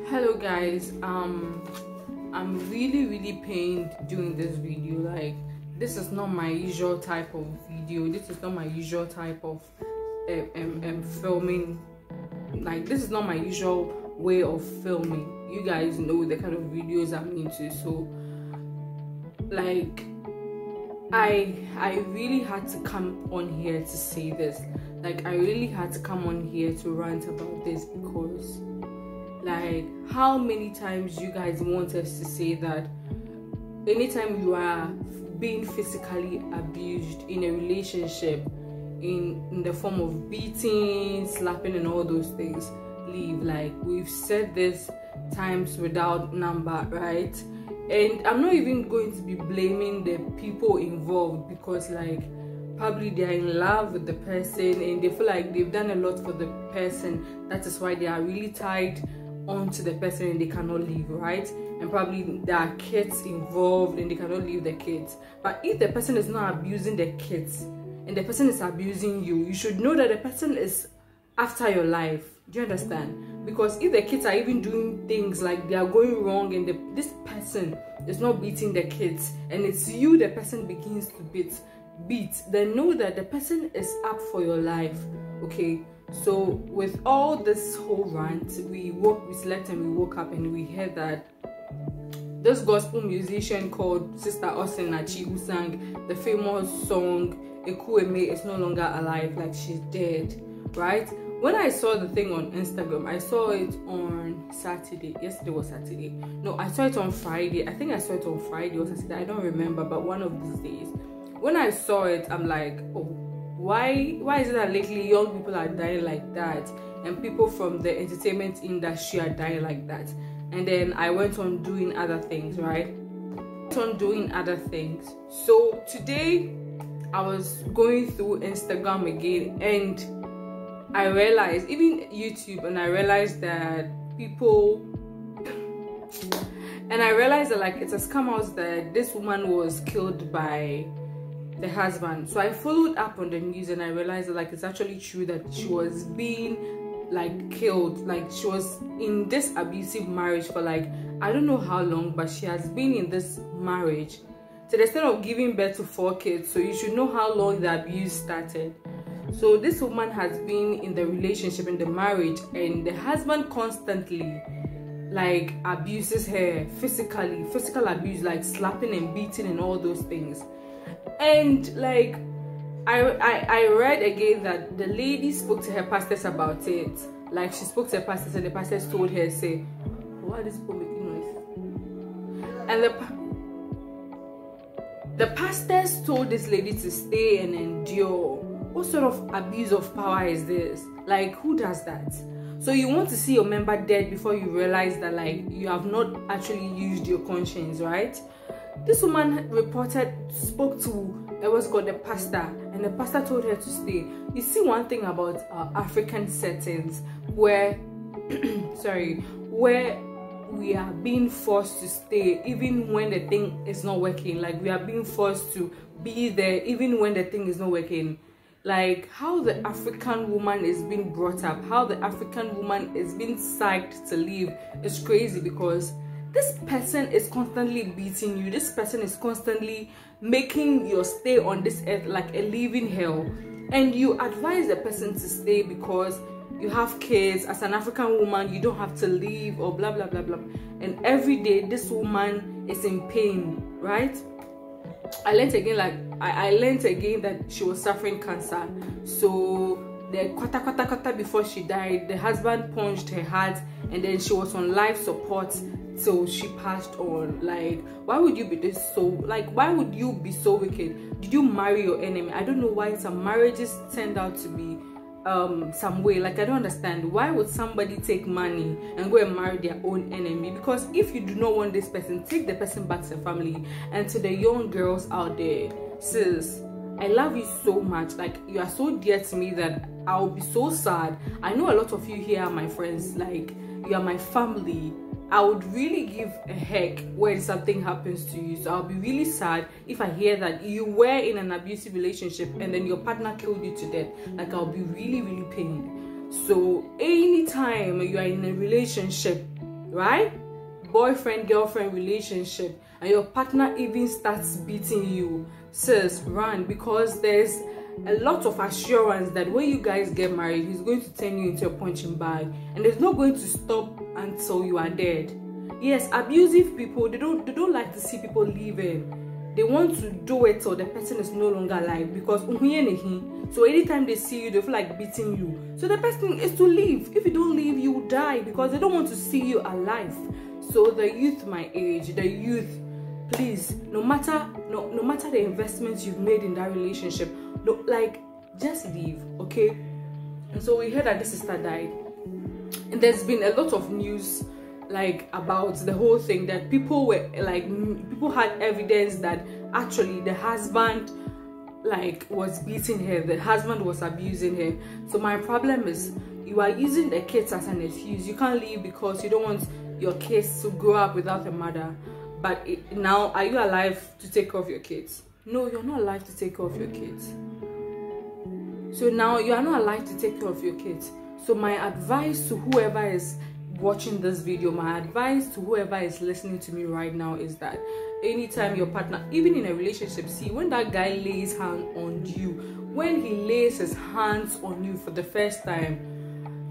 Hello guys, I'm really pained doing this video. Like, this is not my usual type of video. This is not my usual type of filming. Like, this is not my usual way of filming. You guys know the kind of videos I'm into, so like I really had to come on here to say this. Like, I really had to come on here to rant about this because, like, how many times you guys want us to say that anytime you are being physically abused in a relationship, in the form of beating, slapping and all those things, leave. Like, we've said this times without number, right? And I'm not even going to be blaming the people involved, because like probably they're in love with the person and they feel like they've done a lot for the person. That is why they are really tied onto the person and they cannot leave, right? And probably there are kids involved and they cannot leave the kids. But if the person is not abusing the kids and the person is abusing you, you should know that the person is after your life. Do you understand? Because if the kids are even doing things like they are going wrong and this person is not beating the kids and it's you the person begins to beat, then know that the person is up for your life. Okay, so with all this whole rant, we slept and we woke up and we heard that this gospel musician called Sister Osinachi, who sang the famous song Ekueme, is no longer alive, like she's dead, right? When I saw the thing on Instagram, I saw it on Saturday. Yesterday was Saturday. No, I saw it on Friday. I think I saw it on Friday or Saturday. I don't remember, but one of these days. When I saw it, I'm like, oh, why is it that lately young people are dying like that and people from the entertainment industry are dying like that? And then I went on doing other things, right? So today I was going through Instagram again and I realized, even YouTube, and I realized that like it has come out that this woman was killed by the husband. So I followed up on the news and I realized that like it's actually true that she was being like killed. Like, she was in this abusive marriage for like I don't know how long, but she has been in this marriage to the extent of giving birth to 4 kids. So you should know how long the abuse started. So this woman has been in the relationship, in the marriage, and the husband constantly like abuses her physically, physical abuse, like slapping and beating and all those things. And like I read again that the lady spoke to her pastors about it. Like, she spoke to her pastors and the pastors told her, say, why is this people making noise? And the pastors told this lady to stay and endure. What sort of abuse of power is this? Like, who does that? So you want to see your member dead before you realize that like you have not actually used your conscience, right? This woman spoke to the pastor, and the pastor told her to stay. You see, one thing about African settings where where we are being forced to stay even when the thing is not working. Like, we are being forced to be there even when the thing is not working. Like, how the African woman is being brought up, how the African woman is being psyched to leave is crazy, because this person is constantly beating you. This person is constantly making your stay on this earth like a living hell. And you advise the person to stay because you have kids. As an African woman, you don't have to leave or blah, blah, blah, blah. And every day, this woman is in pain, right? I learned again that she was suffering cancer. So the kwata before she died, the husband punched her heart, and then she was on life support till she passed on. Like, why would you be why would you be so wicked? Did you marry your enemy? I don't know why some marriages turned out to be some way. Like, I don't understand, why would somebody take money and go and marry their own enemy? Because if you do not want this person, take the person back to the family. And to the young girls out there, sis, I love you so much. Like, you are so dear to me that I'll be so sad. I know a lot of you here are my friends, like, you are my family. I would really give a heck when something happens to you. So I'll be really sad if I hear that you were in an abusive relationship and then your partner killed you to death. Like, I'll be really pained. So anytime you are in a relationship, right, boyfriend girlfriend relationship, and your partner even starts beating you, sis, run, because there's a lot of assurance that when you guys get married, he's going to turn you into a punching bag, and it's not going to stop until you are dead. Yes, abusive people, they don't like to see people leaving. They want to do it till the person is no longer alive, because so anytime they see you, they feel like beating you. So the best thing is to leave. If you don't leave, you will die, because they don't want to see you alive. So the youth my age, the youth, please, no matter the investments you've made in that relationship, like, just leave, okay? And so we heard that this sister died, and there's been a lot of news like about the whole thing, that people had evidence that actually the husband like was beating her, the husband was abusing her. So my problem is, you are using the kids as an excuse. You can't leave because you don't want your kids to grow up without a mother. But now, are you alive to take care of your kids? No, you're not alive to take care of your kids. So now you are not alive to take care of your kids. So my advice to whoever is watching this video, my advice to whoever is listening to me right now is that anytime your partner, even in a relationship, see, when that guy lays hand on you, when he lays his hands on you for the first time,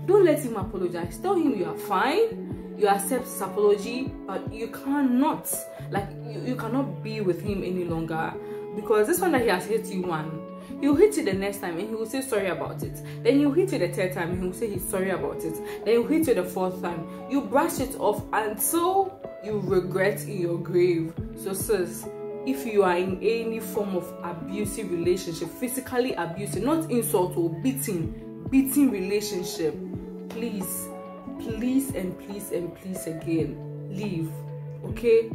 don't let him apologize. Tell him you are fine, you accept his apology, but you cannot, like, you cannot be with him any longer, because this one that he has hit you one, he'll hit it the next time and he will say sorry about it. Then he'll hit it the third time and he will say he's sorry about it. Then he'll hit it the fourth time. You brush it off until you regret in your grave. So sis, if you are in any form of abusive relationship, physically abusive, not insult or beating relationship, please and please again, leave, okay?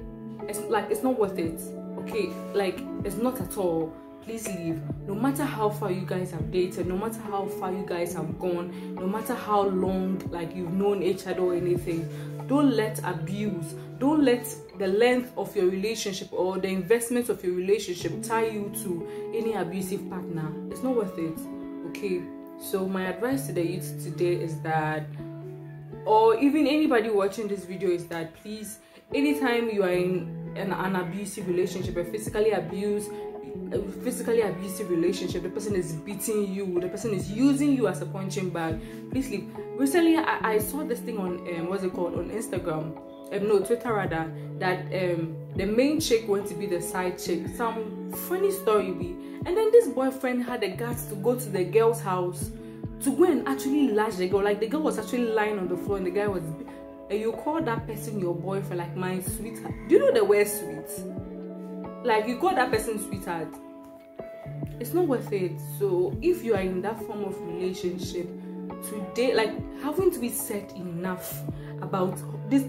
It's not worth it, okay? Like, it's not at all. Please leave. No matter how far you guys have dated, no matter how far you guys have gone, no matter how long like you've known each other or anything, don't let abuse, don't let the length of your relationship or the investments of your relationship tie you to any abusive partner. It's not worth it, okay? So my advice to the youth today is that, or even anybody watching this video, is that please, anytime you are in an abusive relationship, a physically abusive relationship, the person is beating you, the person is using you as a punching bag, please leave. Recently I saw this thing on what's it called, on Instagram, no, Twitter rather, that the main chick went to be the side chick, some funny story be, and then this boyfriend had the guts to go to the girl's house to go and actually lash the girl. Like, the girl was actually lying on the floor and the guy was, and you call that person your boyfriend, like, my sweetheart. Do you know the word sweet? Like, you call that person sweetheart. It's not worth it. So if you are in that form of relationship today, like, haven't we said enough about this?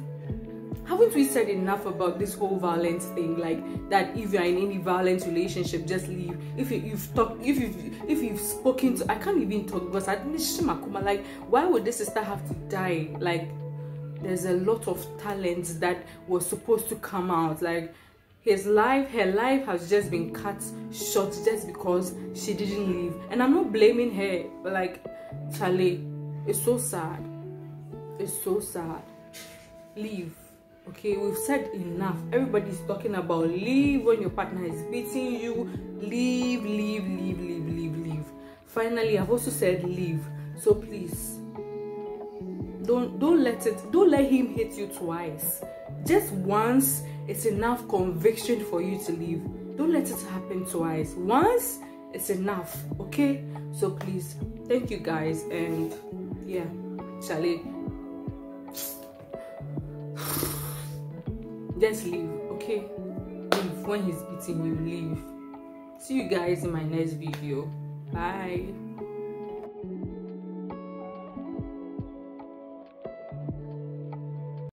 Haven't we said enough about this whole violence thing? Like, that if you are in any violent relationship, just leave. If you've spoken to, I can't even talk because I didn't, like, why would this sister have to die? Like, there's a lot of talent that was supposed to come out. Like, her life has just been cut short just because she didn't leave. And I'm not blaming her, but like, Charlie, it's so sad. It's so sad. Leave. Okay, we've said enough. Everybody's talking about leave when your partner is beating you. Leave. Finally, I've also said leave. So please, don't let him hit you twice. Just once, it's enough conviction for you to leave. Don't let it happen twice. Once, it's enough, okay? So please, thank you guys, and yeah, Charlie, just leave, okay? Leave when he's beating you. Leave. See you guys in my next video. Bye.